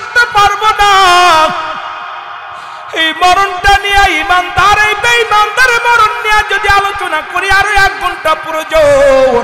করতে পারবো না। এই মরণটা নিয়ে ইমানদার এই বেঈমানদারের মরণ নিয়ে যদি আলোচনা করি আরো 1 ঘন্টা প্রয়োজন।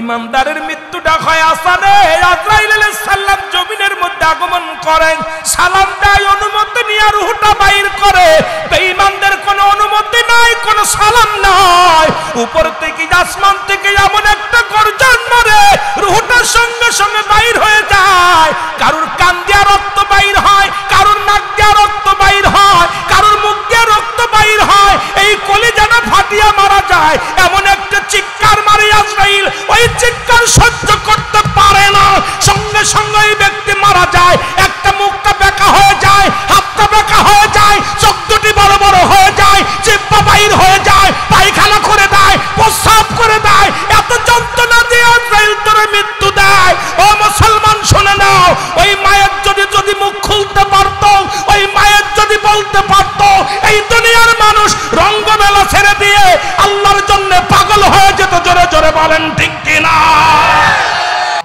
ইমানদারের মৃত্যুটা হয় আসানে। আজরাইল আলাইহিস সালাম জমিনের মধ্যে আগমন করেন, সালাম দেয়, অনুমতি নিয়ে রূহটা বাইর করে। বেঈমানদের কোনো অনুমতি নাই, কোনো সালাম নাই। উপর থেকে আসমান থেকে এমন একটা গর্জন মারে, রূহটা সঙ্গে সঙ্গে বাইর হয়ে যায়। কারোর কান দিয়ে রক্ত বাইর হয়, কারোর নাক দিয়ে রক্ত বাইর হয়, কারোর মুখ দিয়ে রক্ত বাইর হয়। এই কলিজাটা ফাটিয়ে মারা যায়। এমন একটা চিৎকার মারে আজরাইল, ওই চিৎকার সহ্য করতে পারে না, সঙ্গে সঙ্গে এই ব্যক্তি মারা যায়। একটা মুখটা বেঁকা হয়ে যায়, হাতটা বেঁকা হয়ে যায়, চোখ দুটি বড় বড় হয়ে যায়, জিহ্বা বাইর হয়ে যায়, পায়খানা করে দেয়, প্রস্রাব করে দেয়। এত যন্ত্রণা দিয়ে আজরাইল তোরে মৃত্যু দেয়। ও মুসলমান শুনে নাও, ওই মায়ের যদি মুখ খুলতে পারতো, ওই মায়ের যদি বলতে পারতো, এই দুনিয়ার মানুষ রঙ্গমেলা ছেড়ে দিয়ে আল্লাহর জন্য পাগল হয়ে যেত। জোরে জোরে বলেন ঠিক কিনা?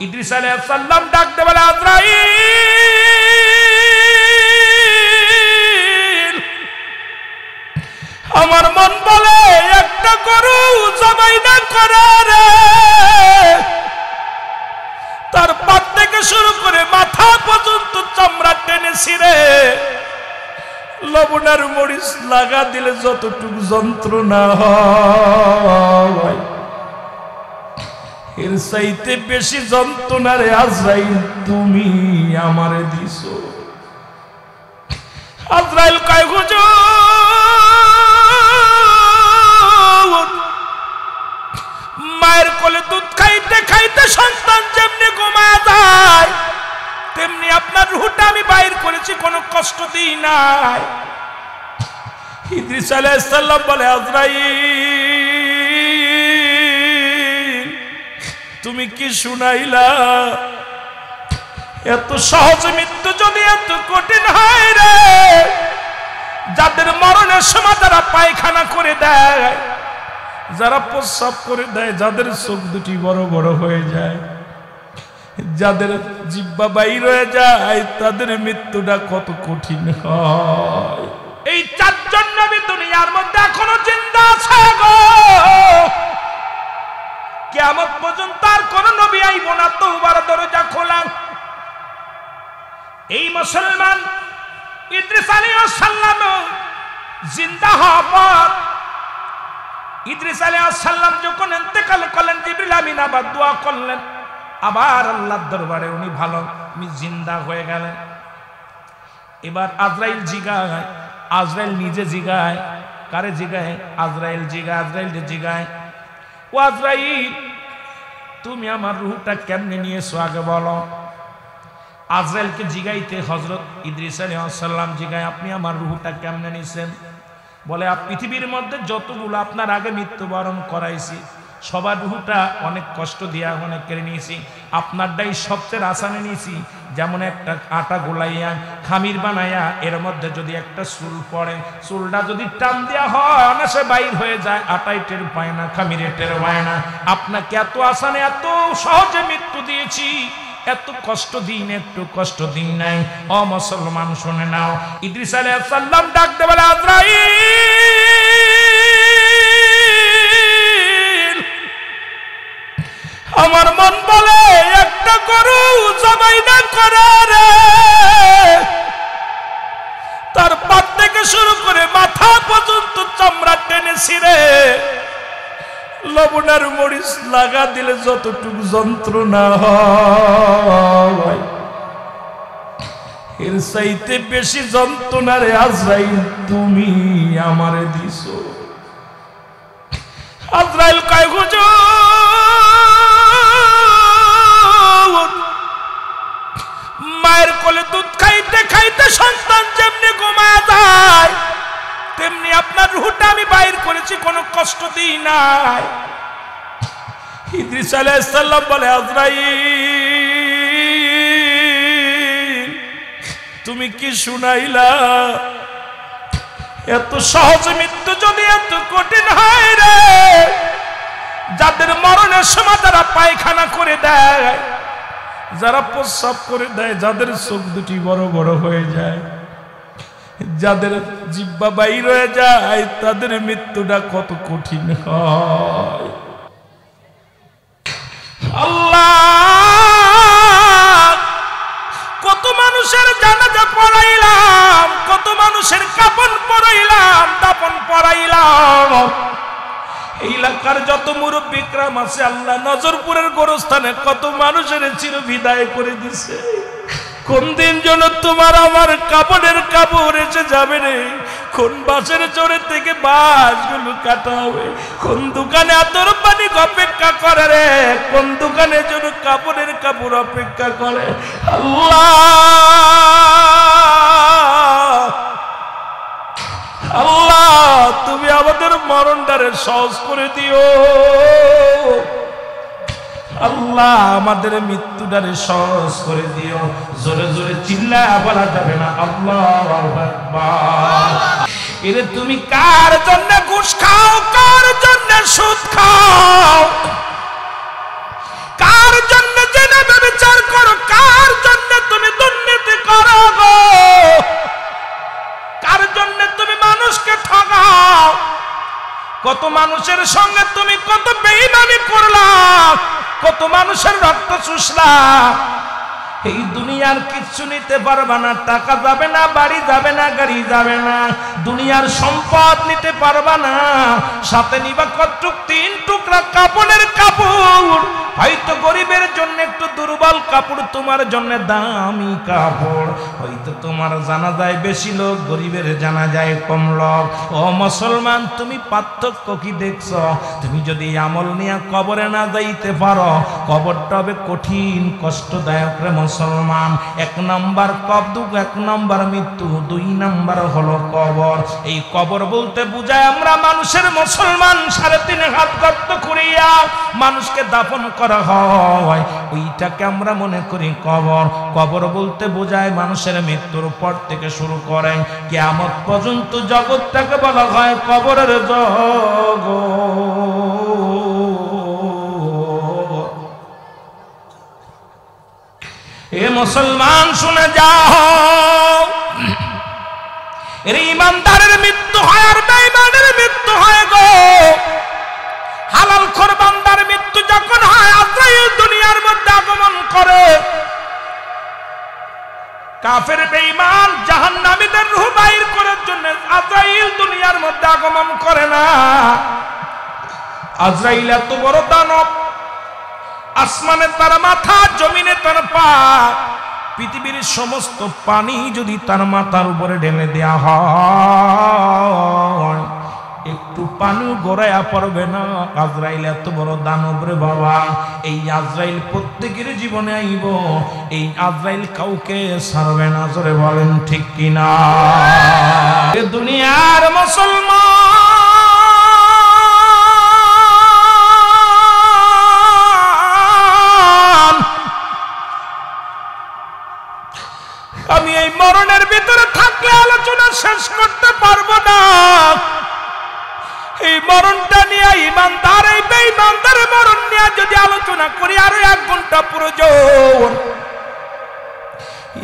ইদ্রিস আলাইহিস সালাম ডাকতে বলে, আজরাইল, আমার মন বলে একটা গরু জবাই না করে রে। তার পা থেকে শুরু করে মাথা পর্যন্ত চামড়া টেনে ছিঁড়ে লবণের মরিচ লাগা দিলে যতটুকু যন্ত্রণা হয়, এর চাইতে বেশি যন্ত্রণা রে আজরাইল তুমি আমারে দিছো। আজরাইল কয়, হুজুর, মায়ের কোলে দুধ খাইতে খাইতে সন্তান যেমনি ঘুমায় যায়, তেমনি আপনার রূহটা আমি বাইর করেছি, কোনো কষ্ট দিই নাই। ইদ্রিস আলাইহিস সালাম বলে, আজরাইল, তুমি কি শুনাইলা? এত সহজ মৃত্যু যদি এত কঠিন হয় রে, যাদের মরণের সময় যারা পায়খানা করে দেয়, যারা প্রস্রাব করে দেয়, যাদের চোখ দুটি বড় বড় হয়ে যায়, যাদের জিহ্বা বাইর হয়ে যায়, তাদের মৃত্যুটা কত কঠিন হয়। এই 4 জন নবী দুনিয়ার মধ্যে এখনো জিন্দা আছে গো। কিয়ামত পর্যন্ত আর কোন নবী আইব না, তওবার দরজা খোলা। এই মুসলমান ইদ্রিস আলাইহিস সালাম জিন্দা হওয়ার, ইদ্রিস আলাইহিস সালাম যখন ইন্তেকাল করলেন, জিবরিল আমিন আবার দোয়া করলেন, আবার আল্লাহর দরবারে উনি ভালো জিন্দা হয়ে গেলেন। এবার আজরাইল জিগায়, আজরাইল নিজে জিগায়, কারে জিগায়? আজরাইল জিগায়, আজরাইল জিগায়, ও আজরাইল, তুমি আমার রূহটা কেমনে নিয়েছো আগে বলো। আজরাইলকে জিগাইতে হযরত ইদ্রিস আলাইহিস সালাম জিগায়, আপনি আমার রূহটা কেমনে নিছেন? বলে, পৃথিবীর মধ্যে যতগুলো আপনার আগে মৃত্যুবরণ করাইছি, সবার রূহটা অনেক কষ্ট দিয়া অনেক কেড়ে নিয়েছি, আপনারটাই সবচেয়ে আসানে নিয়েছি। যেমন একটা আটা গোলাইয়া খামির বানাইয়া এর মধ্যে যদি একটা চুল পড়ে, চুলটা যদি টান দেওয়া হয় অনাসে বাইর হয়ে যায়, আটাই টের পায় না, খামিরে টের পায় না। আপনাকে এত আসানে এত সহজে মৃত্যু দিয়েছি, এত কষ্ট দিন, একটু কষ্ট দিন নাই। ও মুসলমান শুনে নাও, ইদ্রিস আলাইহিস সালাম ডাকতে বলে, আজরাইল, আমার মন বলে একটা গরু জবাই না করে রে। তার পা থেকে শুরু করে মাথা পর্যন্ত চামড়া টেনে ছিঁড়ে লবণের মরিচ লাগা দিলে যতটুকু যন্ত্রণা হয়, এর চাইতে বেশি যন্ত্রণা রে আজরাইল তুমি আমারে দিছো। আজরাইল কয়, হুজুর, মায়ের কোলে দুধ খাইতে খাইতে সন্তান যেমনি ঘুমায় যায়, তেমনি আপনার রূহটা আমি বাইর করেছি, কোনো কষ্ট দিই নাই। ইদ্রিস আলাইহিস সালাম বলে, আজরাইল, তুমি কি শুনাইলা? এত সহজ মৃত্যু যদি এত কঠিন হয় রে, যাদের মরণের সময় তারা পায়খানা করে দেয়, যারা প্রস্রাব করে দেয়, যাদের চোখ দুটি বড় বড় হয়ে যায়, যাদের জিহ্বা বাইর হয়ে যায়, তাদের মৃত্যুটা কত কঠিন হয়। আল্লাহ, কত মানুষের জানাজা পড়াইলাম, কত মানুষের কাফন পরাইলাম, দাফন পরাইলাম। এই এলাকার যত মুরব্বী کرام আছে আল্লাহ নজরপুরের গোরস্থানে কত মানুষের চির বিদায় করে দিছে। কোন দিন যেন তোমার আমার কাপড়ের কাপড় এসে যাবে রে, কোন বাসের চোরে থেকে বাসগুলো কাটা হবে, কোন দোকানে আতর পানি অপেক্ষা করে রে, কোন দোকানে যেন কাপড়ের কাপড় অপেক্ষা করে। আল্লাহ, আল্লাহ তুমি আমাদের মরণটারে সহজ করে দিও। আল্লাহ আমাদের মৃত্যুটারে সহজ করে দিও। জোরে জোরে চিল্লায়া বলা যাবে না আল্লাহু আকবার। এরে তুমি কার জন্য ঘুষ খাও, কার জন্য সুদ খাও, কার জন্য জেনা ব্যভিচার করো, কার জন্য তুমি দুর্নীতি করো গো, কার জন্য তুমি মানুষকে ঠকাও, কত মানুষের সঙ্গে তুমি কত বেঈমানি করলা, কত মানুষের রক্ত চুষলা। এই দুনিয়ার কিচ্ছু নিতে পারবা না, টাকা যাবে না, বাড়ি যাবে না, গাড়ি যাবে না, দুনিয়ার সম্পদ নিতে পারবা না। সাথে নিবা কতটুক, 3 টুকরা কাপড়ের কাপড়। হয়তো গরিবের জন্য একটু দুর্বল কাপড়, তোমার জন্য দামি কাপড়। হয়তো তোমার জানাজায় বেশি লোক, গরিবের জানাজায় কম লোক। ও মুসলমান, তুমি পার্থক্য কি দেখছ? তুমি যদি আমল নিয়ে কবরে না যাইতে পারো, কবরটা হবে কঠিন কষ্টদায়ক রে মুসলমান। 1 নাম্বার কবর, 1 নাম্বার মৃত্যু, 2 নাম্বার হলো কবর। এই কবর বলতে বুঝায় আমরা মানুষের মুসলমান 3.5 হাত গর্ত করিয়া মানুষকে দাফন করা হয়, ওইটাকে আমরা মনে করি কবর। কবর বলতে বোঝায় মানুষের মৃত্যুর পর থেকে শুরু করে কিয়ামত পর্যন্ত জগৎটাকে বলা হয় কবরের জগৎ। এ মুসলমান শুনে যাও, এর ইমানদারের মৃত্যু হয় আর বেঈমানের মৃত্যু হয় গো। হালাল খোর বান্দার মৃত্যু যখন হয়, আজরাইল দুনিয়ার মধ্যে আগমন করে। কাফের বেঈমান জাহান্নামীদের রূহ বাইর করার জন্য আজরাইল দুনিয়ার মধ্যে আগমন করে না। আজরাইল এত বড় দানব, আসমানে তার মাথা, জমিনে তার পা, পৃথিবীর সমস্ত পানি যদি তার মাথার উপরে ঢেলে দেয়া হয়, একটু পানি গড়াইয়া পড়বে না। আজরাইল এত বড় দানব রে বাবা। এই আজরাইল প্রত্যেকের জীবনে আইব, এই আজরাইল কাউকে ছাড়বে না। জোরে বলেন ঠিক কিনা? এ দুনিয়ার মুসলমান, আমি এই মরণের ভিতরে থাকলে আলোচনা শেষ করতে পারবো না। এই মরণটা নিয়ে, ইমানদার এই বেঈমানদারের মরণ নিয়ে যদি আলোচনা করি আরো 1 ঘন্টা প্রয়োজন।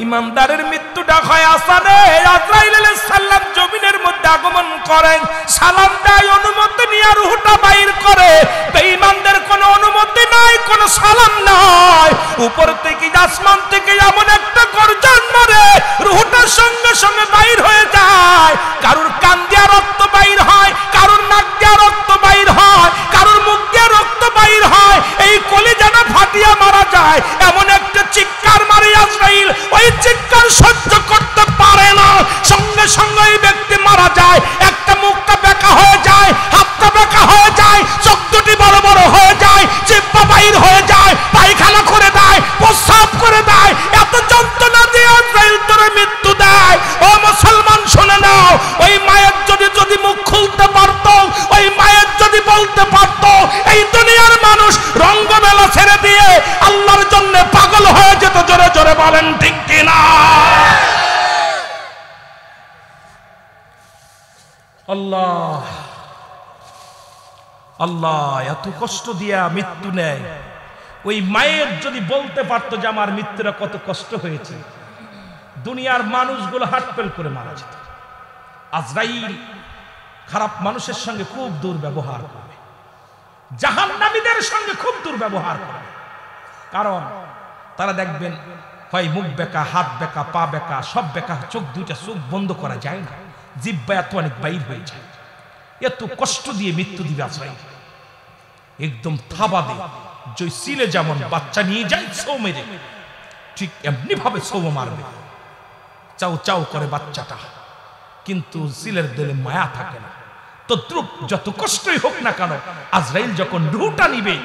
ইমানদারের মৃত্যুটা হয় আসানে। আজরাইল আলাইহিস সালাম জমিনের মধ্যে আগমন করেন, সালাম দেয়, অনুমতি নিয়ে রূহটা বাইর করে। বেঈমানদের কোনো অনুমতি নাই, কোনো সালাম নাই। উপর থেকে আসমান থেকে এমন একটা গর্জন মারে, রূহটা সঙ্গে সঙ্গে বাইর হয়ে যায়। কারুর কান দিয়ে রক্ত বাইর হয়, কারুর নাক দিয়ে রক্ত বাইর হয়, কারুর মুখ দিয়ে রক্ত বাইর হয়। এই কলিজাটা ফাটিয়ে মারা যায়। এমন একটা চিৎকার মারে আজরাইল, ওই চিৎকার সহ্য করতে পারে না, সঙ্গে সঙ্গে এই ব্যক্তি মারা যায়। একটা মুখটা বেঁকা হয়ে যায়, হাতটা বেঁকা হয়ে যায়, চোখ দুটি বড় বড় হয়ে যায়, জিহ্বা বাইর হয়ে যায়, পায়খানা করে দেয়, প্রস্রাব করে দেয়। এত যন্ত্রণা দিয়ে আজরাইল তোরে মৃত্যু দেয়। ও মুসলমান শুনে নাও, ওই মায়ের যদি মুখ খুলতে পারত, ওই মায়ের যদি বলতে পারত, এই দুনিয়ার মানুষ রঙ্গমেলা ছেড়ে দিয়ে আল্লাহর জন্য পাগল হয়ে যেত। জোরে জোরে বলেন ঠিক কিনা? আল্লাহ আল্লাহ এত কষ্ট দিয়া মৃত্যু নেয়। ওই মায়ের যদি বলতে পারতো যে আমার মৃত্যুটা কত কষ্ট হয়েছে, দুনিয়ার মানুষগুলো হাটপেল করে মারা যেত। আজরাইল খারাপ মানুষের সঙ্গে খুব দুর্ব্যবহার করবে, জাহান্নামীদের সঙ্গে খুব দুর্ব্যবহার করবে। কারণ তারা দেখবেন হয় মুখ বেঁকা, হাত বেঁকা, পা বেঁকা, সব বেঁকা, চোখ দুইটা চোখ বন্ধ করা যায় না, জিহ্বা এত অনেক বাইর হয়ে যায়। এত কষ্ট দিয়ে মৃত্যু দিবে আজরাইল, একদম থাবা দিয়ে। জয়সিলে যেমন বাচ্চা নিয়ে যায় ছৌ মেরে, ঠিক এমনি ভাবে ছৌ মারবে, চাও চাও করে বাচ্চাটা, কিন্তু সিলের দিলে মায়া থাকে না। তদ্রুপ যত কষ্টই হোক না কেন, আজরাইল যখন রুহটা নিবে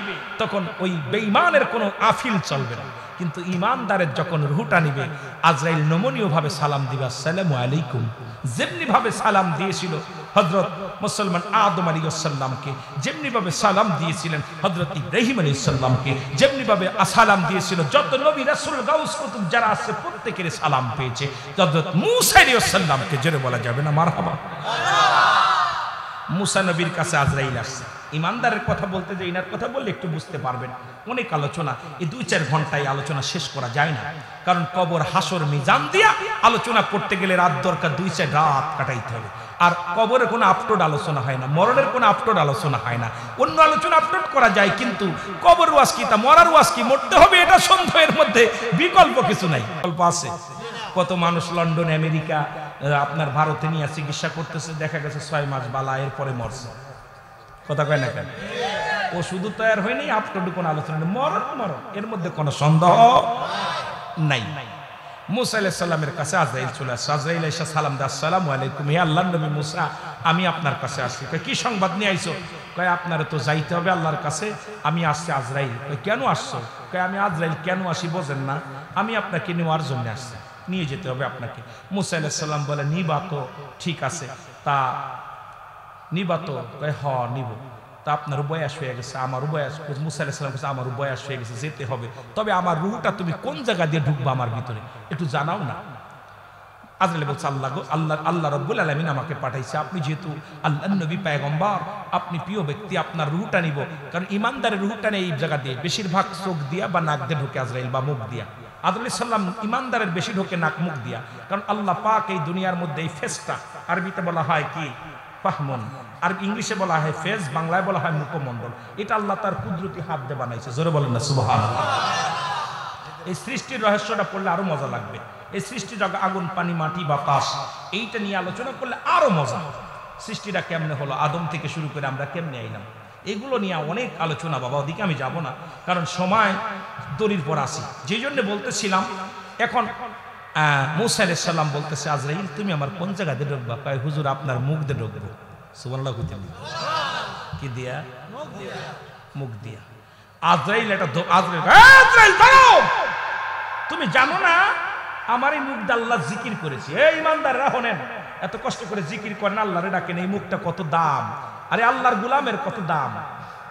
তখন ওই বেঈমানের কোনো আফিল চলবে না, কিন্তু ইমানদারের যখন রুহটা নিবে আজরাইল নমনীয় ভাবে সালাম দিবে, আসসালামু আলাইকুম। যেমনি ভাবে সালাম দিয়েছিল হযরত মুসলমান আদম আলাইহিস সালামকে, যেমনি ভাবে সালাম দিয়েছিলেন হযরত ইব্রাহিম আলাইহিস সালামকে, যেমনি ভাবে সালাম দিয়েছিল যত নবী রাসূল গাউস কুতুব যারা আছে প্রত্যেকের সালাম পেয়েছে। হযরত মূসা আলাইহিস সালামকে জোরে বলা যাবে না মারহাবা। মুসা নবীর কাছে আজরাইল আসছে। ইমানদারের কথা বলতে যে ইনার কথা বললে একটু বুঝতে পারবেন, অনেক আলোচনা, এই 2-4 ঘন্টায় আলোচনা শেষ করা যায় না। কারণ কবর হাসর মিজান দিয়া আলোচনা করতে গেলে রাত দরকার, 2-4 রাত কাটাইতে হবে। আর কবরে কোনো আপলোড আলোচনা হয় না, মরণের কোনো আপলোড আলোচনা হয় না। অন্য আলোচনা আপলোড করা যায়, কিন্তু কবর ওয়াজ কি, তা মরার ওয়াজ কি, মরতে হবে এটা সন্দেহের মধ্যে বিকল্প কিছু নাই। বিকল্প আছে। কত মানুষ লন্ডন, আমেরিকা, আপনার ভারতে নিয়ে চিকিৎসা করতেছে, দেখা গেছে 6 মাস বালা, এরপরে মরছে। কথা কয় না কেন? ও শুধু তৈরি হয়নি, আপলোড কোন আলোচনা নেই, মরণ মরণ, এর মধ্যে কোনো সন্দেহ নাই। মুসা আলাইহিস সালামের কাছে আজরাইল চলে আসে। আজরাইল এসে সালাম দেয়, আসসালামু আলাইকুম, হে আল্লাহর নবী মুসা, আমি আপনার কাছে আসছি। কয় কি সংবাদ নিয়ে আইছো? কয় আপনারে তো যাইতে হবে আল্লাহর কাছে, আমি আসছি। আজরাইল কয় কেন আসছো? কয় আমি আজরাইল কেন আসি বোঝেন না, আমি আপনাকে নেওয়ার জন্য আসছি, নিয়ে যেতে হবে আপনাকে। মুসা আলাইহিস সালাম বলে নিবা তো? ঠিক আছে, তা নিবা তো? কয় হ নিব। তা আপনার বয়স হয়ে গেছে, আমার বয়স, মুসা আলাইহিস সালাম কাছে আমার বয়স হয়ে গেছে, যেতে হবে, তবে আমার রূহটা তুমি কোন জায়গা দিয়ে ঢুকবা আমার ভিতরে একটু জানাও না। আজরাইল বলছে আল্লাহ রাব্বুল আলামিন আমাকে পাঠাইছে, আপনি যেহেতু আল্লাহর নবী পয়গম্বর, আপনি প্রিয় ব্যক্তি, আপনার রূহটা নিব। কারণ ইমানদারের রূহটা নেই এই জায়গা দিয়ে, বেশিরভাগ চোখ দিয়া বা নাক দিয়ে ঢুকে আজরাইল, বা মুখ দিয়া। আদম সাল্লাম ইমানদারের বেশি ঢোকে নাক মুখ দিয়া, কারণ আল্লাহ পাক এই দুনিয়ার মধ্যে এই ফেসটা, আরবিতে বলা হয় কি ফাহমন, আর ইংলিশে বলা হয় ফেস, বাংলায় বলা হয় মুখমণ্ডল। এটা আল্লাহ তার কুদরতি হাত দিয়ে বানাইছে, জোরে বলেন না সুবহানাল্লাহ। এই সৃষ্টির রহস্যটা পড়লে আরো মজা লাগবে। এই সৃষ্টি জগৎ, আগুন, পানি, মাটি, বাতাস, এইটা নিয়ে আলোচনা করলে আরো মজা। সৃষ্টিটা কেমনে হলো, আদম থেকে শুরু করে আমরা কেমনে আইলাম, এগুলো নিয়ে অনেক আলোচনা। বাবা ওদিকে আমি যাব না, কারণ সময় দড়ির পর আসি। যেই জন্য বলতেছিলাম, এখন মুসা আলাইহিস সালাম বলতেছে আজরাইল তুমি আমার কোন জায়গা দিয়ে ঢুকবা? কয় হুজুর আপনার মুখ দিয়ে ঢুকবো। সুবহানাল্লাহ। কি দিয়া? মুখ দিয়া। আজরাইল এটা আজরাইল দাঁড়াও, তুমি জানো না আমার এই মুখ দিয়ে আল্লাহ জিকির করেছে। এই ইমানদাররা শোনেন, এত কষ্ট করে জিকির করেন, আল্লাহরে ডাকেন, এই মুখটা কত দাম, আরে আল্লাহর গোলামের কত দাম।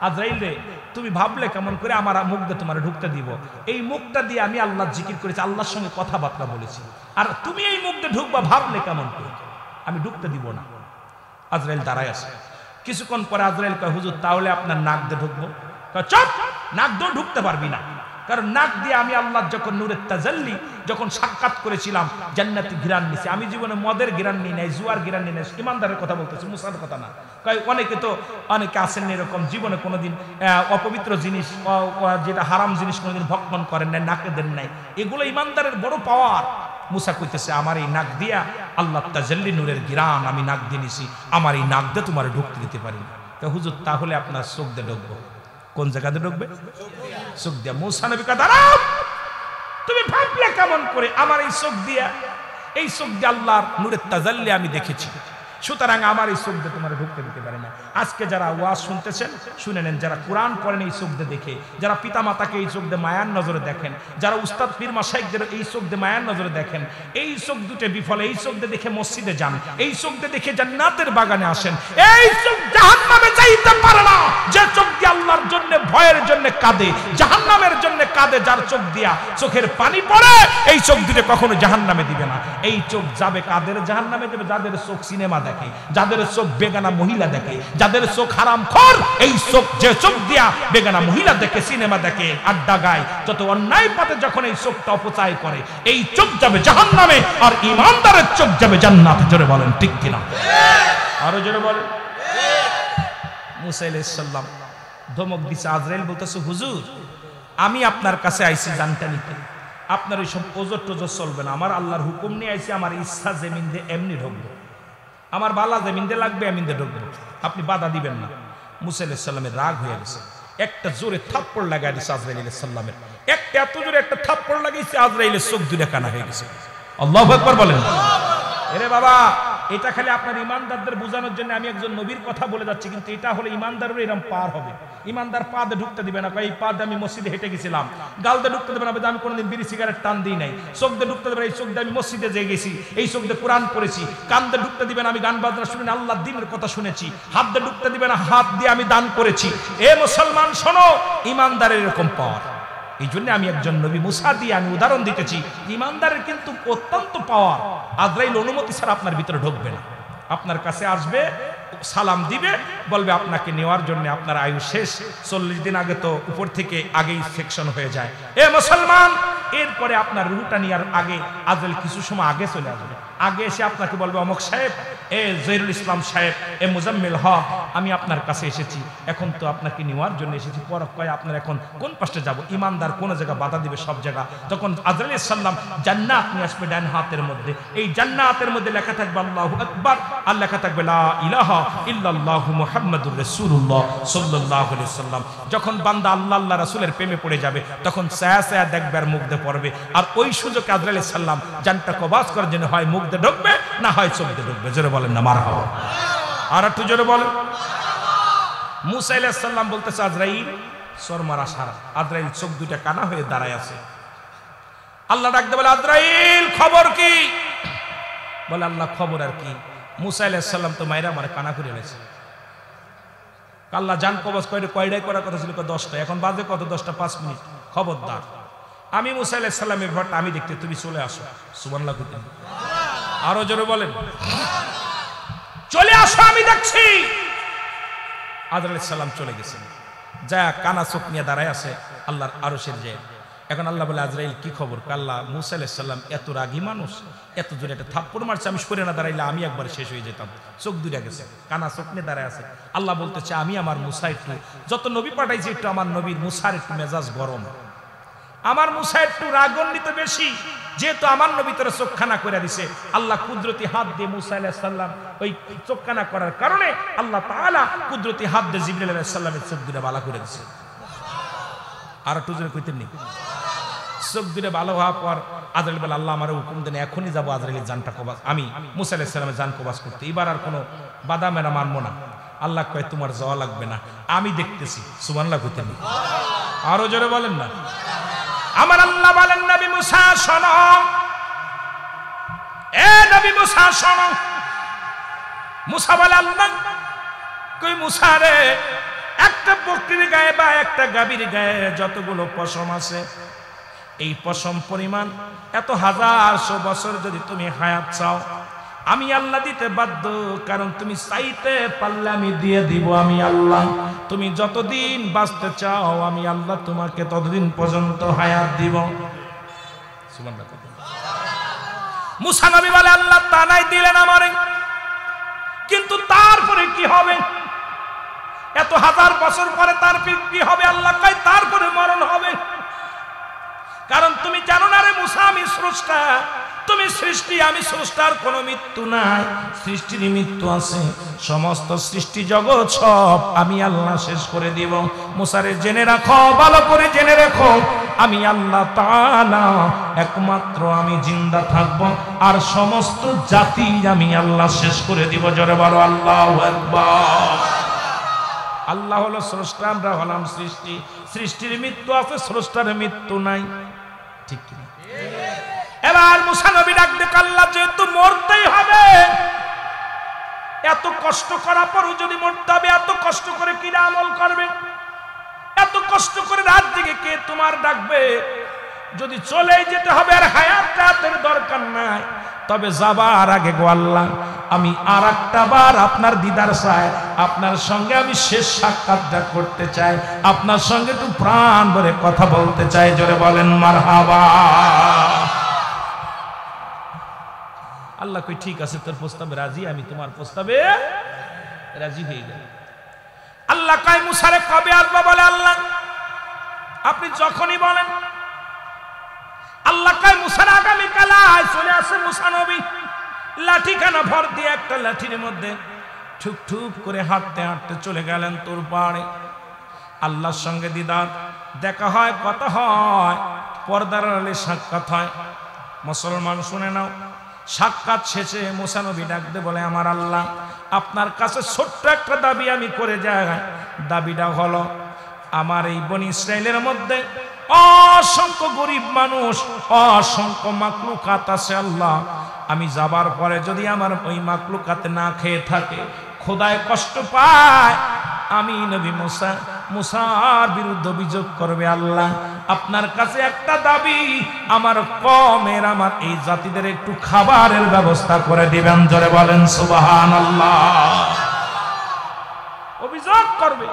আজরাইল রে তুমি ভাবলে কেমন করে আমার মুখ দিয়ে তোমার ঢুকতে দিব? এই মুখটা দিয়ে আমি আল্লাহ জিকির করেছি, আল্লাহর সঙ্গে কথাবার্তা বলেছি, আর তুমি এই মুখ দিয়ে ঢুকবা, ভাবলে কেমন করে? আমি ঢুকতে দিব না। আজরাইল দাঁড়ায় আছে। কিছুক্ষণ পরে আজরাইল কয় হুজুর তাহলে আপনার নাক দিয়ে ঢুকবো। চুপ, নাক দিয়ে ঢুকতে পারবি না, কারণ নাক দিয়ে আমি আল্লাহ যখন নূরের তাজাল্লি, যখন সাক্ষাৎ করেছিলাম, জান্নাতি ঘিরান নিছি। আমি জীবনে মদের ঘিরান নিই নাই, জুয়ার ঘিরান নিই নাই। ইমানদারের কথা বলতেছি, মুসার কথা না। অনেকে আছেন এরকম, জীবনে কোনোদিন অপবিত্র জিনিস, যেটা হারাম জিনিস কোনোদিন ভক্ষণ করেন নাই, নাকে দেন নাই। এগুলো ইমানদারের বড় পাওয়ার। মুসা কইতেছে আমার এই নাক দিয়া আল্লাহ তাজাল্লি নূরের ঘিরান আমি নাক দিয়ে নিছি, আমার এই নাক দিয়ে তোমার ঢুকতে দিতে পারি না। তো হুজুর তাহলে আপনার চোখ দিয়ে ঢুকবো। কোন জায়গাতে ঢুকবে? চোখ দিয়া। মুসা নবী কয় দাঁড়াও, তুমি ভাবলে কেমন করে আমার এই চোখ দিয়া? এই চোখ দিয়ে আল্লাহর নূরের তাজাল্লি আমি দেখেছি, সুতরাং আমার এই চোখ দিয়ে তোমার ঢুকতে দিতে পারে না। আজকে যারা ওয়াজ শুনতেছেন শুনে নেন, যারা কোরআন পড়েন এই চোখ দিয়ে দেখে, যারা পিতা মাতাকে এই চোখ দিয়ে মায়ার নজরে দেখেন, যারা উস্তাদ পীর মাশায়েখদের এই চোখ দিয়ে মায়ার নজরে দেখেন, এই চোখ দুটো বিফলে, এই চোখ দিয়ে দেখে মসজিদে যান, এই চোখ দিয়ে দেখে জান্নাতের বাগানে আসেন, এই চোখ জাহান্নাম জাহান্নামে যাইতে পারে না। যে চোখ দিয়ে আল্লাহর জন্য ভয়ের জন্য কাঁদে, জাহান্নামের জন্য কাঁদে, যার চোখ দিয়া চোখের পানি পড়ে, এই চোখ দিয়ে কখনো জাহান্নামে দিবে না। এই চোখ যাবে কাদের জাহান্নামে দেবে? যাদের চোখ সিনেমা দেখে, যাদের চোখ বেগানা মহিলা দেখে, যাদের চোখ হারামখোর। এই চোখ, যে চোখ দিয়া বেগানা মহিলা দেখে, সিনেমা দেখে, আড্ডা গায়, যত অন্যায় পথে যখন এই চোখটা অপচয় করে, এই চোখ যাবে জাহান্নামে, আর ঈমানদারের চোখ যাবে জান্নাতে। জোরে বলেন ঠিক কিনা? আরো জোরে বলেন। মুসা আলাইহিস সালাম ধমক দিছে। আজরাইল বলতেছে, হুজুর আমি আপনার কাছে আইছি জানটা নিতে, আপনার ওই সব ওজর টোজর চলবে না। আমার আল্লাহর হুকুম নিয়ে আইছি, আমার ইচ্ছা জমিন দিয়ে এমনি ঢুকবো, আমার বালা জমিন দিয়ে লাগবে, এমনি দিয়ে ঢুকবো, আপনি বাধা দিবেন না। মুসা আলাইহিস সালামের রাগ হয়ে গেছে, একটা জোরে থাপ্পড় লাগাই দিছে আজরাইল আলাইহিস সালামের। একটা এত জোরে একটা থাপ্পড় লাগাইছে, আজরাইলের চোখ দুইটা কানা হয়ে গেছে। আল্লাহু আকবার বলেন। এরে বাবা, এটা খালি আপনার ইমানদারদের বোঝানোর জন্য আমি একজন নবীর কথা বলে যাচ্ছি, কিন্তু এটা হলে ইমানদারেরও এরকম পার হবে। ইমানদার পা দিয়ে ঢুকতে দিবে না। এই পা দিয়ে আমি মসজিদে হেঁটে গেছিলাম, গাল দিয়ে ঢুকতে দেবে না, আমি কোনোদিন বিড়ি সিগারেট টান দিই নাই। চোখ দিয়ে ঢুকতে দেবে না, এই চোখ দিয়ে আমি মসজিদে যেয়ে গেছি, এই চোখ দিয়ে কোরআন পড়েছি। কান দিয়ে ঢুকতে দিবে না, আমি গান বাজনা শুনি, আল্লাহর দ্বীনের কথা শুনেছি। হাত দিয়ে ঢুকতে দিবে না, হাত দিয়ে আমি দান করেছি। এ মুসলমান শোনো, ইমানদারের এরকম পাওয়ার। এই জন্য আমি একজন নবী মুসা দিয়ে আমি উদাহরণ দিতেছি। ইমানদারের কিন্তু অত্যন্ত পাওয়ার। আজরাইল অনুমতি ছাড়া আপনার ভিতরে ঢুকবে না, আপনার কাছে আসবে, সালাম দিবে, বলবে আপনাকে নেওয়ার জন্য আপনার আয়ু শেষ, 40 দিন আগে তো উপর থেকে আগেই সেকশন হয়ে যায়। এ মুসলমান, এরপরে আপনার রুহটা নেওয়ার আগে আজরাইল কিছু সময় আগে চলে আসবে। আগে এসে আপনাকে বলবে, অমুক সাহেব, এ জহিরুল ইসলাম সাহেব, এ মুজাম্মিল হক, আমি আপনার কাছে এসেছি, এখন তো আপনাকে নেওয়ার জন্য এসেছি। পর কয় আপনার এখন কোন পাশে যাব? ইমানদার কোন জায়গা বাধা দিবে? সব জায়গা। তখন আজরাইল আলাইহিস সালাম জান্নাত নিয়ে আসবে ডান হাতের মধ্যে। এই জান্নাতের মধ্যে লেখা থাকবে আল্লাহু আকবার, আর লেখা থাকবে লা ইলাহা ইল্লাল্লাহু মুহাম্মাদুর রাসূলুল্লাহ সাল্লাল্লাহু আলাইহি ওয়াসাল্লাম। যখন বান্দা আল্লাহ আল্লাহ রাসূলের প্রেমে পড়ে যাবে, তখন ছায়া ছায়া দেখবে আর মুখ দিয়ে পড়বে। আর ওই সুযোগে আজরাইল আলাইহিস সালাম জানটা কবাজ করার জন্য হয় মুখ দিয়ে ঢুকবে, না হয় চোখ দিয়ে ঢুকবে। জোরে বলেন না মারহাবা। আর একটু জোরে বলেন। মুসা আলাইহিস সালাম বলতেছে, আজরাইল সরমারা সারা। আজরাইল চোখ দুইটা কানা হয়ে দাঁড়ায় আছে। আল্লাহ ডাকতে বলে, আজরাইল খবর কি? বলে, আল্লাহ খবর আর কি, মুসা আলাইহিস সালাম তো মাইরা মারে কানা করে এনেছে। আল্লাহ জান কবজ কয়টায় করার কথা ছিল? 10টা। এখন বাজে কত? 10টা 5 মিনিট। খবরদার, আমি মুসা আলাইহিস সালামের ব্যাপারটা আমি দেখতে, তুমি চলে আসো। সুবহানাল্লাহ। আরো জোরে বলেন, চলে আসো, আমি দেখছি। আদর আলাইহিস সালাম চলে গেছেন, যা কানা চোখ নিয়ে দাঁড়ায় আছে আল্লাহর আরশের যে। এখন আল্লাহ বলে, আজরাইল কি খবর? আল্লাহ, মুসা আলাইহিস সালাম এত রাগী মানুষ, এত জোরে একটা থাপ্পড় মারছে, আমি সরে না দাঁড়াইলে আমি একবার শেষ হয়ে যেতাম। চোখ দুইটা গেছে, কানা চোখ নিয়ে দাঁড়ায় আছে। আল্লাহ বলতেছে, আমি আমার মুসা একটু, যত নবী পাঠাইছি একটু আমার নবীর মুসার একটু মেজাজ গরম, আমার মুসা একটু রাগান্বিত বেশি, যেহেতু আমার নবী তোরা চোখখানা করে দিছে। আল্লাহ কুদরতি হাত দিয়ে মুসা আলাইহিস সালাম ওই চোখখানা করার কারণে আল্লাহ তাআলা কুদরতি হাত দিয়ে জিবরাইল আলাইহিস সালামের চোখ দুটো ভালো করে দিছে। আর একটু জোরে কইতেন নি? চোখ দুটো ভালো হওয়ার পর আজরাইল বলে, আল্লাহ আমার হুকুম দেন, এখনই যাবো আজরাইলের জানটা কবাজ, আমি মুসা আলাইহিস সালামের জান কবাজ করতে, এবার আর কোনো বাধা মেনা মানবো না। আল্লাহ কয়, তোমার যাওয়া লাগবে না, আমি দেখতেছি। সুবহানাল্লাহ কইতেন নি? আরো জোরে বলেন না। আমার আল্লাহ বলেন, নবী মুসা শোনো, এ নবী মুসা শোনো। মুসা বলে, আল্লাহ কই মুসা রে, একটা বকরির গায়ে বা একটা গাভীর গায়ে যতগুলো পশম আছে, এই পশম পরিমাণ এত 1000 বছর যদি তুমি হায়াত চাও, আমি আল্লাহ দিতে বাধ্য, কারণ তুমি চাইতে পারলে আমি দিয়ে দিব। আমি আল্লাহ, তুমি যতদিন বাঁচতে চাও আমি আল্লাহ তোমাকে ততদিন পর্যন্ত হায়াত দিব। সুবহানাল্লাহ। মুসা নবী বলে, আল্লাহ তা নাই দিলেন আমারে, কিন্তু তারপরে কি হবে? এত 1000 বছর পরে তার কি হবে? আল্লাহ কয়, তারপরে মরণ হবে। কারণ তুমি জানো না রে মুসা, আমি স্রষ্টা, তুমি সৃষ্টি, আমি স্রষ্টার কোনো মৃত্যু নাই, সৃষ্টির মৃত্যু আছে, সমস্ত সৃষ্টি জগৎ সব আমি আল্লাহ শেষ করে দিব। মুসারে জেনে রাখো, ভালো করে জেনে রাখো, আমি আল্লাহ তাআলা একমাত্র আমি জিন্দা থাকব, আর সমস্ত জাতি আমি আল্লাহ শেষ করে দিব। জোরে বলো আল্লাহু আকবার। আল্লাহ হলো স্রষ্টা, আমরা হলাম সৃষ্টি, সৃষ্টির মৃত্যু আছে, স্রষ্টার মৃত্যু নাই। ঠিক কি? এবার মুসা নবী ডাক দিয়ে, আল্লাহ যেহেতু মরতেই হবে, এত কষ্ট করার পরও যদি মরতে হবে, এত কষ্ট করে কি আমল করবে? এত কষ্ট করে রাত দিকে কে তোমার ডাকবে? যদি চলে যেতে হবে আর হায়াতের দরকার নাই, তবে যাবার আগে গো আল্লাহ আমি আর একটা বার আপনার দিদার চাই, আপনার সঙ্গে আমি শেষ সাক্ষাৎটা করতে চাই, আপনার সঙ্গে একটু প্রাণ ভরে কথা বলতে চাই। জোরে বলেন মারহাবা। আল্লাহ কই ঠিক আছে, তোর প্রস্তাবে রাজি, আমি তোমার প্রস্তাবে রাজি হয়ে গেল। আল্লাহ কয় মুসারে কবে আসবা? বলে আল্লাহ আপনি যখনই বলেন। আল্লাহ কয় মুসার আগামীকাল চলে আসে। মুসা নবী লাঠিখানা ভর দিয়ে একটা লাঠির মধ্যে ঠুক ঠুক করে হাঁটতে হাঁটতে চলে গেলেন তোর পাড়ে। আল্লাহর সঙ্গে দিদার দেখা হয়, কথা হয়, পর্দার আড়ালে সাক্ষাৎ হয়। মুসলমান শুনে নাও, সাক্ষাৎ শেষে মুসা নবী ডাকতে বলে আমার আল্লাহ আপনার কাছে ছোট্ট একটা দাবি আমি করে যাই। দাবিটা হলো আমার এই বনি ইসরাইলের মধ্যে অসংখ্য গরিব মানুষ, অসংখ্য মাকলুকাত আছে আল্লাহ। আমি যাবার পরে যদি আমার ওই মাকলুকাত না খেয়ে থাকে, খোদায় কষ্ট পায়, আমি নবী মুসার বিরুদ্ধে অভিযোগ করবে। আল্লাহ আপনার কাছে একটা দাবি, আমার কমের, আমার এই জাতিদের একটু খাবারের ব্যবস্থা করে দিবেন। জোরে বলেন সুবহানাল্লাহ। অভিযোগ করবে।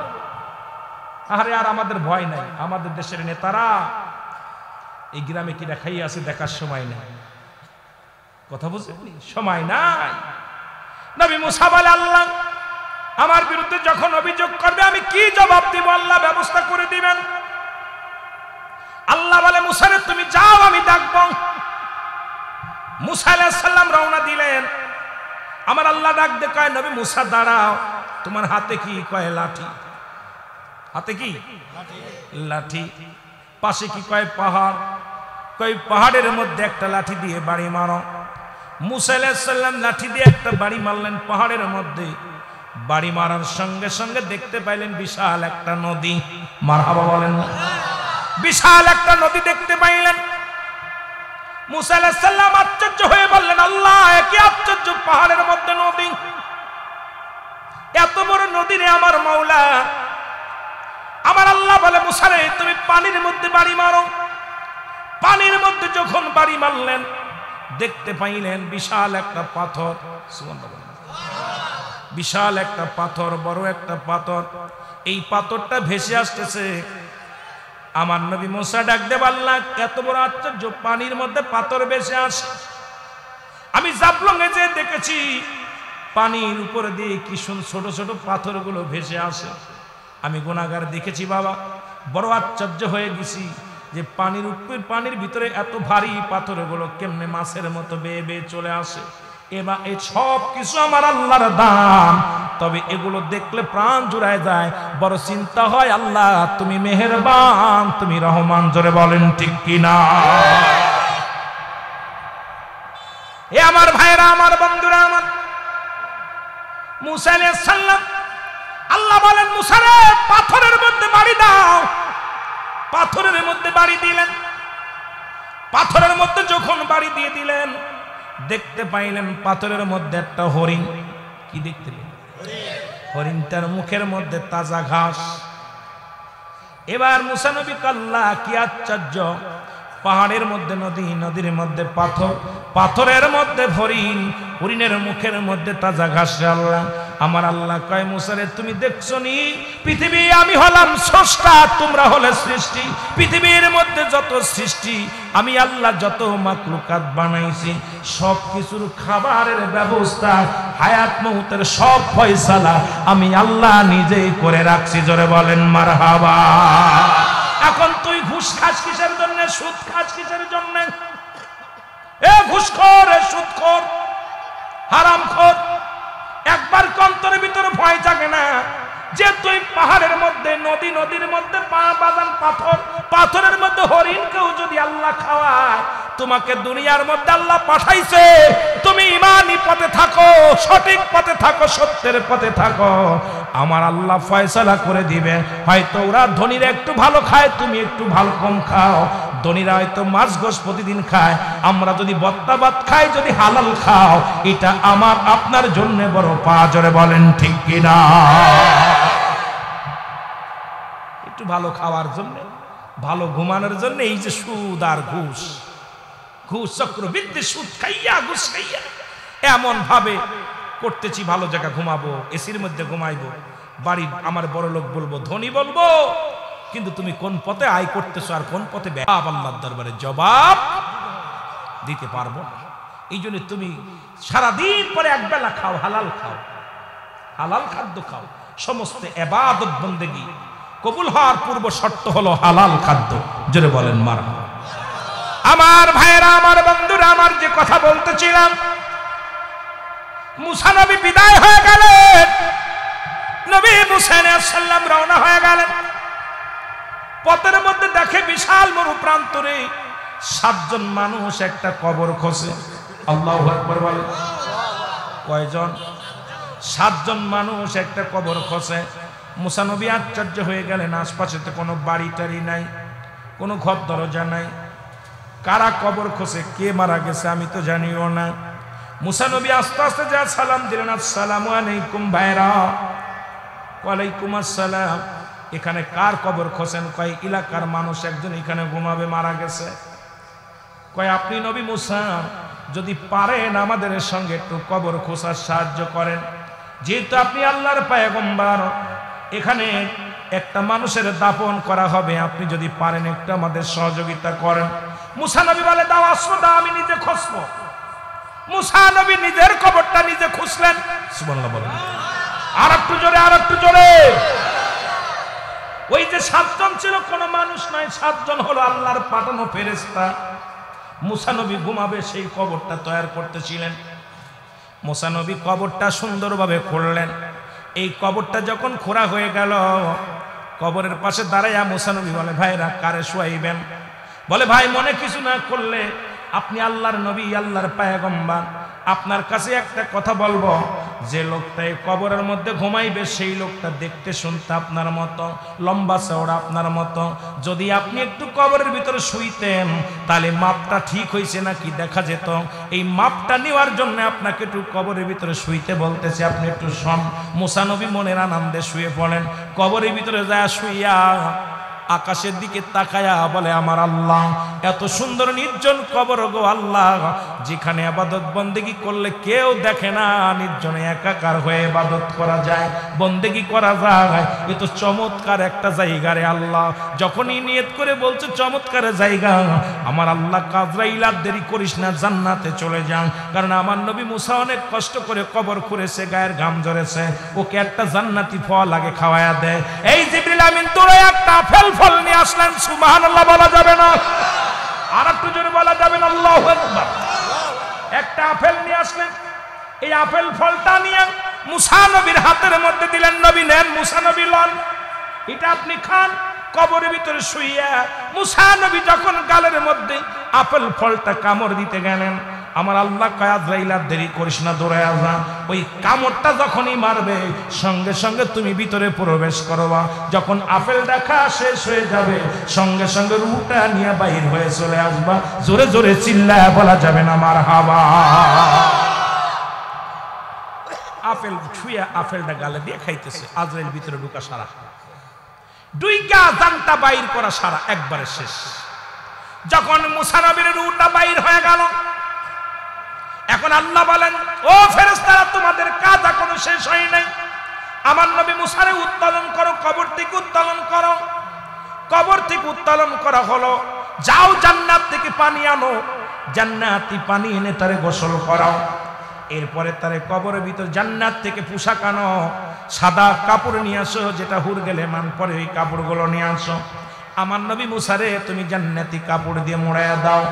আরে আর আমাদের ভয় নাই, আমাদের দেশের নেতারা এই গ্রামে কি দেখাই আছে দেখার সময় নাই। কথা বুঝলি? সময় নাই। নবী মুসা বলে আল্লাহ আমার বিরুদ্ধে যখন অভিযোগ করবে আমি কি জবাব দিব? আল্লাহ ব্যবস্থা করে দিবেন। আল্লাহ বলে মুসারে তুমি যাও, আমি ডাকবো। মুসা আলাইহিস সালাম রওনা দিলেন। আমার আল্লাহ ডাক দে কয় নবী মুসা দাঁড়াও, তোমার হাতে কি? কয় লাঠি। হাতে কি? লাঠি। পাশে কি? কয় পাহাড়। কয় পাহাড়ের মধ্যে একটা লাঠি দিয়ে বাড়ি মারো। মুসা আলাইহিস সালাম লাঠি দিয়ে একটা বাড়ি মারলেন পাহাড়ের মধ্যে। বাড়ি মারার সঙ্গে সঙ্গে দেখতে পাইলেন বিশাল একটা নদী। মারহাবা বলেন না? বিশাল একটা নদী দেখতে পাইলেন। মুসা আলাইহিস সালাম আশ্চর্য হয়ে বললেন আল্লাহ কি আশ্চর্য, পাহাড়ের মধ্যে নদী, এত বড় নদী রে আমার মাওলা। আমার আল্লাহ বলে মুসা রে তুমি পানির মধ্যে বাড়ি মারো। পানির মধ্যে যখন বাড়ি মারলেন দেখতে পাইলেন বিশাল একটা পাথর। সুবহানাল্লাহ। বিশাল একটা পাথর, বড় একটা পাথর। এই পাথরটা ভেসে আসতেছে। আমার নবী মুসা ডাক দে আল্লাহ এত বড় আশ্চর্য, পানির মধ্যে পাথর ভেসে আসে। আমি জাফলংয়ে যে দেখেছি পানির উপরে দিয়ে কি ছোট ছোট পাথরগুলো ভেসে আসে। আমি গুনাহগার দেখেছি বাবা, বড় আশ্চর্য হয়ে গেছি যে পানির উপরে, পানির ভিতরে এত ভারী পাথরগুলো কেমনে মাছের মতো বেয়ে বেয়ে চলে আসে। এবার এই সব কিছু আমার আল্লাহর দান, তবে এগুলো দেখলে প্রাণ জুড়ায় যায়। বড় চিন্তা হয় আল্লাহ তুমি মেহেরবান, তুমি রহমান। জোরে বলেন ঠিক কিনা? এ আমার ভাইরা, আমার বন্ধুরা, আমার মুসা আলাইহিস সালাম আল্লাহ বলেন মুসা রে পাথরের মধ্যে বাড়ি দাও। পাথরের মধ্যে বাড়ি দিলেন। পাথরের মধ্যে যখন বাড়ি দিয়ে দিলেন দেখতে পাইলেন পাথরের মধ্যে একটা হরিণ। কি দেখতে পেলেন? হরিণটার মুখের মধ্যে তাজা ঘাস। এবার মুসা নবী আল্লাহ কি আশ্চর্য, পাহাড়ের মধ্যে নদী, নদীর মধ্যে পাথর, পাথরের মধ্যে হরিণ, হরিণের মুখের মধ্যে তাজা ঘাস। আল্লাহ আমার আল্লাহ কয় মুসা রে তুমি দেখছো নি পৃথিবী আমি হলাম স্রষ্টা, তোমরা হলে সৃষ্টি। পৃথিবীর মধ্যে যত সৃষ্টি আমি আল্লাহ যত মাকলুকাত বানাইছি সব কিছুর খাবারের ব্যবস্থা, হায়াত মউতের সব ফয়সালা আমি আল্লাহ নিজেই করে রাখছি। জোরে বলেন মারহাবা। এখন তুই ঘুষ খাস কিসের জন্য? সুদ খাস কিসের জন্য? এ ঘুষখোর, এ সুদখোর, হারামখোর, একবার অন্তরের ভিতরে ভয় জাগে না যে তুই পাহাড়ের মধ্যে নদী, নদীর মধ্যে বাদান পাথর, পাথরের মধ্যে হরিণকেও যদি আল্লাহ খাওয়ায়, তোমাকে দুনিয়ার মধ্যে আল্লাহ পাঠাইছে তুমি ঈমানি পথে থাকো, সঠিক পথে থাকো, সত্যের পথে থাকো, আমার আল্লাহ ফয়সালা করে দিবে। হয়তো ওরা ধনীরা একটু ভালো খায়, তুমি একটু ভালো কম খাও, ধনীরা হয়তো মাছ গোশ প্রতিদিন খায়, আমরা যদি বত্তা ভাত খাই, যদি হালাল খাও, এটা আমার আপনার জন্য বড় পাওয়া। জোরে বলেন ঠিক কিনা? একটু ভালো খাওয়ার জন্য, ভালো ঘুমানোর জন্য এই যে সুদ আর ঘুষ, ঘুষ চক্রবৃদ্ধি, সুদ খাইয়া ঘুষ খাইয়া এমন ভাবে করতেছি, ভালো জায়গা ঘুমাবো, এসির মধ্যে ঘুমাইবো, বাড়ি আমার বড় লোক বলবো, ধনী বলবো, কিন্তু তুমি কোন পথে আয় করতেছো আর কোন পথে আল্লাহর দরবারে জবাব দিতে পারবো না। এই জন্য তুমি সারাদিন পরে একবেলা খাও, হালাল খাও, হালাল খাদ্য খাও। সমস্ত ইবাদত বন্দেগী কবুল হওয়ার পূর্ব শর্ত হলো হালাল খাদ্য। জোরে বলেন মারহাবা। আমার ভাইয়েরা, আমার বন্ধুরা, আমার যে কথা বলতেছিলাম, মুসা নবী বিদায় হয়ে গেলেন, নবী মুসা আলাইহিস সালাম রওনা হয়ে গেলেন। পথের মধ্যে দেখে বিশাল মরু প্রান্তরে 7 জন মানুষ একটা কবর খোঁজে। আল্লাহু আকবার বলেন। কয়জন? 7 জন মানুষ একটা কবর খোঁজে। মুসা নবী আশ্চর্য হয়ে গেলেন, আশপাশে তো কোনো বাড়ি টাড়ি নাই, কোনো ঘর দরজা নাই, কারা কবর খোঁজে, কে মারা গেছে আমি তো জানিও না। মুসা নবী আস্তে আস্তে যা সালাম দিলেন, আসসালামু আলাইকুম ভাইরা। ওয়ালাইকুম আসসালাম। এখানে কার কবর খোঁজেন? কয় এলাকার মানুষ একজন এখানে ঘুমাবে, মারা গেছে। কয় আপনি নবী মুসা, যদি পারেন আমাদের সঙ্গে একটু কবর খোঁজার সাহায্য করেন, যেহেতু আপনি আল্লাহর পয়গম্বর, এখানে একটা মানুষের দাফন করা হবে, আপনি যদি পারেন একটু আমাদের সহযোগিতা করেন। মুসা নবী বলে, দাও আসো, দাও, আমি নিজে খুঁজবো। মুসা নবী নিজের কবরটা নিজে খুঁজলেন। সুবহানাল্লাহ বলেন। আর একটু জোরে, আর একটু জোরে। ওই যে 7 জন ছিল কোনো মানুষ নয়, 7 জন হলো আল্লাহর পাঠানো ফেরেশতা। মুসা নবী ঘুমাবে সেই কবরটা তৈরি করতেছিলেন। মুসা নবী কবরটা সুন্দরভাবে খুঁড়লেন। এই কবরটা যখন খোঁড়া হয়ে গেল, কবরের পাশে দাঁড়াইয়া মুসা নবী বলে, ভাইরা কারে শোয়াইবেন? বলে, ভাই মনে কিছু না করলে, আপনি আল্লাহর নবী, আল্লাহর পয়গম্বর, আপনার কাছে একটা কথা বলবো, যে লোকটা এই কবরের মধ্যে ঘুমাইবে সেই লোকটা দেখতে শুনতে আপনার মতো, লম্বা চওড়া আপনার মতো। যদি আপনি একটু কবরের ভিতরে শুইতেন, তাহলে মাপটা ঠিক হয়েছে নাকি দেখা যেত। এই মাপটা নেওয়ার জন্য আপনাকে একটু কবরের ভিতরে শুইতে বলতেছে, আপনি একটু শোন। মুসা নবী মনের আনন্দে শুয়ে পড়েন। কবরের ভিতরে যায় শুইয়া আকাশের দিকে তাকায়া বলে, আমার আল্লাহ, এত সুন্দর নির্জন কবর গো আল্লাহ, যেখানে ইবাদত বন্দেগী করলে কেউ দেখে না, নির্জনে একাকার হয়ে ইবাদত করা যায়, বন্দেগী করা যায়, এ তো চমৎকার একটা জায়গা রে আল্লাহ। যখনই নিয়ত করে বলছে চমৎকার জায়গা, আমার আল্লাহ আজরাইল আর দেরি করিস না, জান্নাতে চলে যান। কারণ আমার নবী মুসা অনেক কষ্ট করে কবর খুঁড়েছে, গায়ের ঘাম ঝরেছে, ওকে একটা জান্নাতি ফল আগে খাওয়ায়া দেয়। এই জিবরিল আমিন তোরে একটা আপেল ফল নিয়ে আসলেন। সুবহানাল্লাহ বলা যাবে না? আর একটু জোরে বলা যাবে না? আল্লাহু আকবার। একটা আপেল নিয়ে আসলেন। এই আপেল ফলটা নিয়ে মুসা নবীর হাতের মধ্যে দিলেন। নবী নেন, মুসা নবী লন, এটা আপনি খান। কবরের ভিতরে শুইয়া মুসা নবী যখন গালের মধ্যে আপেল ফলটা কামড় দিতে গেলেন, আমার আল্লাহ কয়, আজরাইল আর দেরি করিস না, দৌড়ায়া যা। ওই কামড়টা যখনই মারবে, সঙ্গে সঙ্গে তুমি ভিতরে প্রবেশ করবা। যখন আপেল দেখা শেষ হয়ে যাবে, সঙ্গে সঙ্গে রূহটা নিয়ে বাইর হয়ে চলে আসবা। জোরে জোরে চিল্লায়া বলা যাবে না মারহাবা? আপেল ছুঁয়া আপেলটা গালে দিয়ে খাইতেছে, আজরাইল ভিতরে ঢুকা সারা, দুইটা জানটা বাইর করা সারা, একবারে শেষ। যখন মুসা নবীর রূহটা বাইর হয়ে গেল, এখন আল্লাহ বলেন, ও ফেরেশতারা, তোমাদের কাজ এখনো শেষ হয় নাই। আমার নবী মুসারে উত্তোলন করো, কবর থেকে উত্তোলন করো। কবর থেকে উত্তোলন করা হলো, যাও জান্নাত থেকে পানি আনো, জান্নাতি পানি এনে তারে গোসল করাও। এরপরে তারে কবরের ভিতর জান্নাত থেকে পোশাক আনো, সাদা কাপড় নিয়ে আসো, যেটা হুর গেলে মান পরে ওই কাপড়গুলো নিয়ে আসো। আমার নবী মুসারে তুমি জান্নাতি কাপড় দিয়ে মোড়ায়া দাও।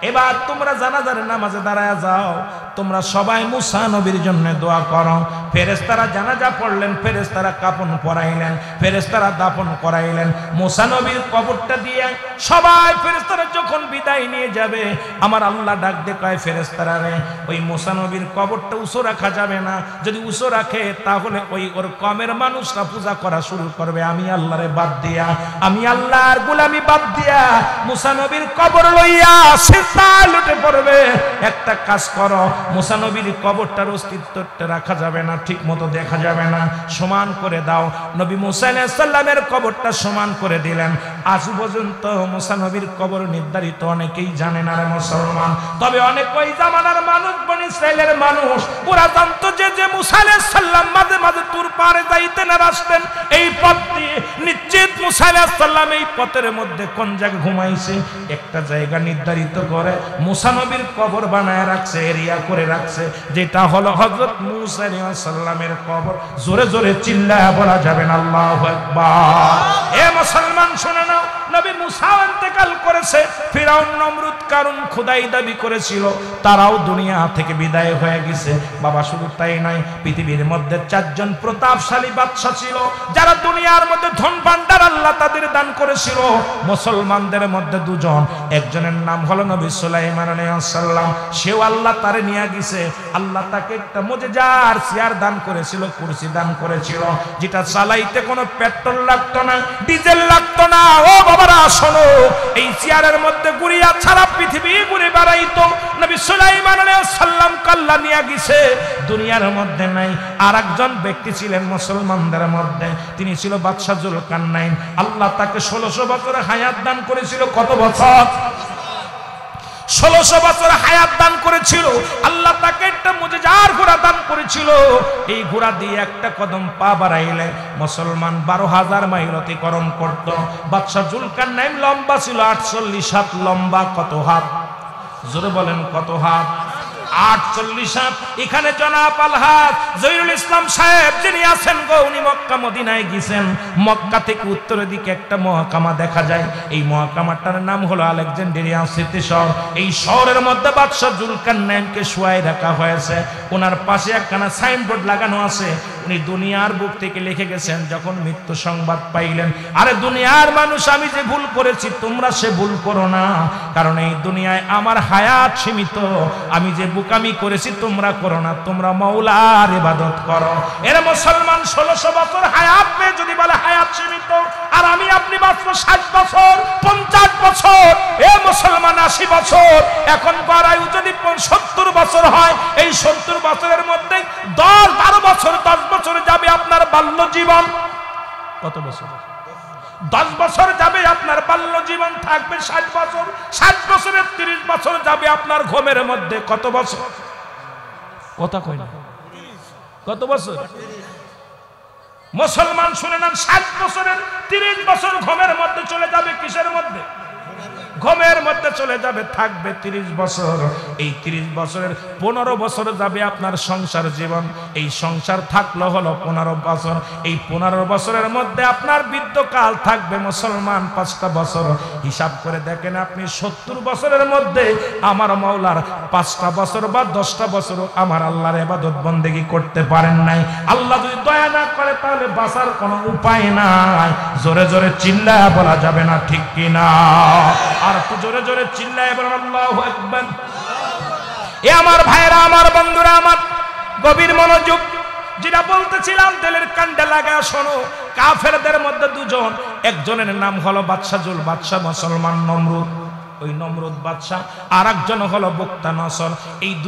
এবার তোমরা জানাজার নামাজে দাঁড়ায় যাও। তোমরা সবাই মুসা নবীর জন্য দোয়া করো। ফেরেশতারা জানাজা পড়লেন, ফেরেশতারা কাফন পরাইলেন, ফেরেশতারা দাফন করাইলেন। মুসা নবীর কবরটা দিয়ে সবাই ফেরেশতারা যখন বিদায় নিয়ে যাবে, আমার আল্লাহ ডাক দিয়ে কয়, ফেরেশতারা রে, ওই মুসা নবীর কবরটা উঁচু রাখা যাবে না। যদি উঁচু রাখে তাহলে ওই ওর কমের মানুষরা পূজা করা শুরু করবে। আমি আল্লাহরে বাদ দিয়া, আমি আল্লাহর গোলামি বাদ দিয়া মুসা নবীর কবর লইয়া সিজদায় লুটে পড়বে। একটা কাজ করো, মুসা নবীর কবরটার অস্তিত্বটা রাখা যাবে না, ঠিক মতো দেখা যাবে না, সমান করে দাও। নবী মুসা আলাইহিস সালামের কবরটা সমান করে দিলেন। আজ পর্যন্ত মুসা নবীর কবর নির্ধারিত অনেকেই জানে না রে মুসলমান। তবে অনেক ওই জামানার মানুষ, বনি ইসরাইলের মানুষ, ওরা জানতো যে মুসা আলাইহিস সালাম মাঝে মাঝে তুর পারে যাইতেন আর আসতেন এই পথ দিয়ে। নিশ্চিত মুসা আলাইহিস সালাম এই পথের মধ্যে কোন জায়গায় ঘুমাইছে, একটা জায়গা নির্ধারিত করে মুসা নবীর কবর বানায় রাখছে, এরিয়া করে রাখছে, যেটা হলো হযরত মুসা আলাইহিস সালামের কবর। জোরে জোরে চিল্লায়া বলা যাবে না আল্লাহু আকবার। এ মুসলমান শুনে নাও, নবী মুসা ইন্তেকাল করেছে। ফিরাউন, নমরুদ, কারুন খোদাই দাবি করেছিল, তারাও দুনিয়া থেকে বিদায় হয়ে গেছে। বাবা শুধু তাই নয়, পৃথিবীর মধ্যে 4 জন প্রতাপশালী বাদশা ছিল, যারা দুনিয়ার মধ্যে ধন ভান্ডার আল্লাহ তাদের দান করেছিল। মুসলমানদের মধ্যে 2 জন, একজনের নাম হলো নবী সুলাইমান আলাইহিস সালাম। সেও আল্লাহ তারে নিয়ে গেছে। আল্লাহ তাকে একটা মুজিজার চেয়ার দান করেছিল, কুরসি দান করেছিল, যেটা চালাইতে কোনো পেট্রোল লাগতো না, ডিজেল লাগতো না। ও বাবারা শোনো, এই চেয়ারের মধ্যে গুড়িয়া ছাড়া পৃথিবী ঘুরে বেড়াইতো। নবী সুলাইমান আলাইহিস সালাম আল্লাহ নিয়ে গেছে, দুনিয়ার মধ্যে নাই। আর একজন ব্যক্তি ছিলেন মুসলমানদের মধ্যে, তিনি ছিল বাদশা জুলকারনাইন। আল্লাহ তাকে 1600 বছর হায়াত দান করেছিল। কত বছর? 1600 বছর হায়াত দান করেছিল। আল্লাহ তাকে একটা মুজিজার ঘোড়া দান করেছিল। এই ঘোড়া দিয়ে একটা কদম পা বাড়াইলে মুসলমান 12,000 মাইল অতিক্রম করত। বাদশা জুলকারনাইন লম্বা ছিল 48 হাত লম্বা। কত হাত? জোরে বলেন কত হাত? 48 হাত। এখানে জনাব আলহাজ জহিরুল ইসলাম সাহেব যিনি আছেন গো, উনি মক্কা মদিনায় গেছেন। মক্কা থেকে উত্তরের দিকে একটা মহকামা দেখা যায়। এই মহকামাটার নাম হলো আলেকজান্দ্রিয়া সিটি শহর। এই শহরের মধ্যে বাদশা জুলকারনাইনকে শুয়াই রাখা হয়েছে। ওনার পাশে একখানা সাইনবোর্ড লাগানো আছে। উনি দুনিয়ার বুক থেকে লিখে গেছেন, যখন মৃত্যু সংবাদ পাইলেন, আরে দুনিয়ার মানুষ, আমি যে ভুল করেছি তোমরা সে ভুল করো না, কারণ এই দুনিয়ায় আমার হায়াত সীমিত। আমি যে বুকামি করেছি তোমরা করো না, তোমরা মাওলার ইবাদত করো। এর মুসলমান 1600 বছর হায়াত পেয়ে যদি বলে হায়াত সীমিত, আর আমি আপনি বাঁচবো 60 বছর, 50 বছর, এ মুসলমান 80 বছর। এখন বাড়ায়ু যদি 70 বছর হয়, এই 70 বছরের মধ্যে 10-12 বছর, 10 বছর যাবে আপনার বাল্য জীবন। কত বছর? 10 বছর যাবে আপনার বাল্য জীবন, থাকবে 60 বছর। 60 বছরের 30 বছর যাবে আপনার ঘুমের মধ্যে। কত বছর? কথা কই না, কত বছর? মুসলমান শুনে নেন, 60 বছরের 30 বছর ঘুমের মধ্যে চলে যাবে। কিসের মধ্যে? ঘুমের মধ্যে চলে যাবে, থাকবে 30 বছর। এই 30 বছরের 15 বছর যাবে আপনার সংসার জীবন। এই সংসার থাকলো হলো 15 বছর। এই 15 বছরের মধ্যে আপনার বৃদ্ধকাল থাকবে মুসলমান 5টা বছর। হিসাব করে দেখেন, আপনি 70 বছরের মধ্যে আমার মাওলার 5টা বছর বা 10টা বছর আমার আল্লাহর ইবাদত বন্দেগী করতে পারেন নাই। আল্লাহ যদি দয়া না করে তাহলে বাঁচার কোনো উপায় নাই। জোরে জোরে চিল্লায়া বলা যাবে না, ঠিক কিনা? আর একটু জোরে জোরে চিল্লায় বলেন আল্লাহু আকবার। এ আমার ভাইরা, আমার বন্ধুরা, আমার গভীর মনোযোগ। যেটা বলতেছিলাম তেলের কান্ডে লাগা শোনো। কাফেরদের মধ্যে 2 জন, একজনের নাম হলো বাদশা মুসলমান নমরুদ, ওই নমরুদ বাদশা, আর একজন হলো বুকতানসর। এই